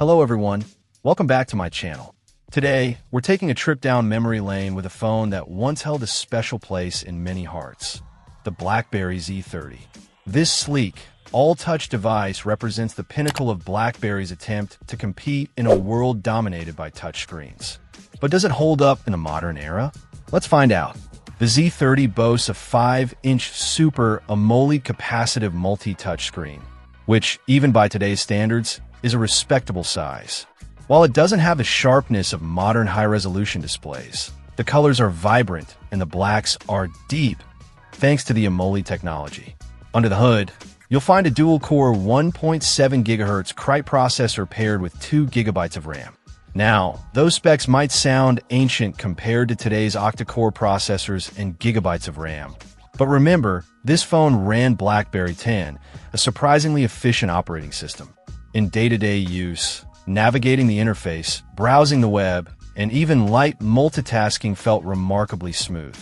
Hello everyone, welcome back to my channel. Today, we're taking a trip down memory lane with a phone that once held a special place in many hearts, the BlackBerry Z30. This sleek, all-touch device represents the pinnacle of BlackBerry's attempt to compete in a world dominated by touchscreens. But does it hold up in the modern era? Let's find out. The Z30 boasts a 5-inch Super AMOLED capacitive multi-touch screen, which, even by today's standards, is a respectable size. While it doesn't have the sharpness of modern high-resolution displays, the colors are vibrant and the blacks are deep, thanks to the AMOLED technology. Under the hood, you'll find a dual-core 1.7 GHz Cryte processor paired with 2 GB of RAM. Now, those specs might sound ancient compared to today's octa-core processors and gigabytes of RAM. But remember, this phone ran BlackBerry 10, a surprisingly efficient operating system. In day-to-day use, navigating the interface, browsing the web, and even light multitasking felt remarkably smooth.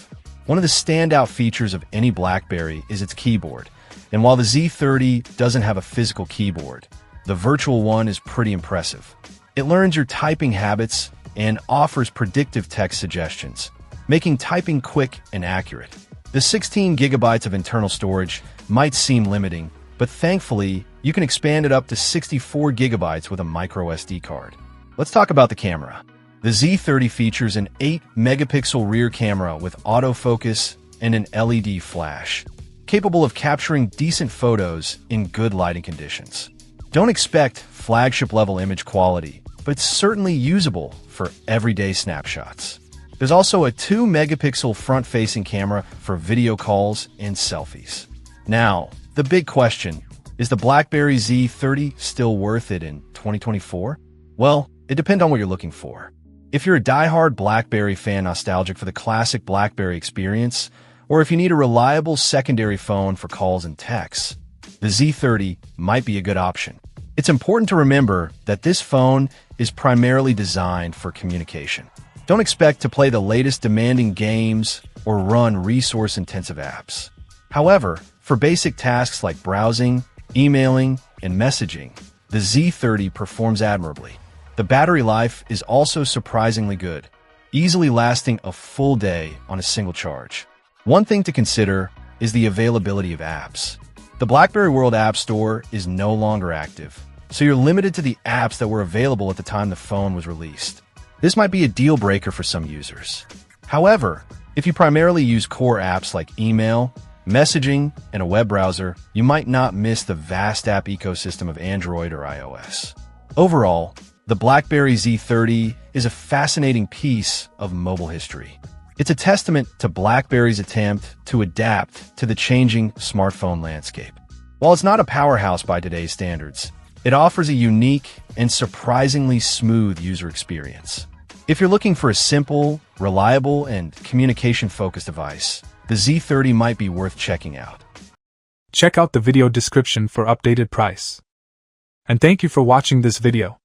One of the standout features of any BlackBerry is its keyboard, and while the Z30 doesn't have a physical keyboard, the virtual one is pretty impressive. It learns your typing habits and offers predictive text suggestions, making typing quick and accurate. The 16 GB of internal storage might seem limiting, but thankfully, you can expand it up to 64 GB with a microSD card. Let's talk about the camera. The Z30 features an 8-megapixel rear camera with autofocus and an LED flash, capable of capturing decent photos in good lighting conditions. Don't expect flagship-level image quality, but it's certainly usable for everyday snapshots. There's also a 2-megapixel front-facing camera for video calls and selfies. Now, the big question, is the BlackBerry Z30 still worth it in 2024? Well, it depends on what you're looking for. If you're a die-hard BlackBerry fan nostalgic for the classic BlackBerry experience, or if you need a reliable secondary phone for calls and texts, the Z30 might be a good option. It's important to remember that this phone is primarily designed for communication. Don't expect to play the latest demanding games or run resource-intensive apps. However, for basic tasks like browsing, emailing, and messaging, the Z30 performs admirably. The battery life is also surprisingly good, easily lasting a full day on a single charge. One thing to consider is the availability of apps. The BlackBerry World App Store is no longer active, so you're limited to the apps that were available at the time the phone was released. This might be a deal breaker for some users. However, if you primarily use core apps like email, messaging, and a web browser, you might not miss the vast app ecosystem of Android or iOS. Overall, the BlackBerry Z30 is a fascinating piece of mobile history. It's a testament to BlackBerry's attempt to adapt to the changing smartphone landscape. While it's not a powerhouse by today's standards, it offers a unique and surprisingly smooth user experience. If you're looking for a simple, reliable, and communication-focused device, the Z30 might be worth checking out. Check out the video description for updated price. And thank you for watching this video.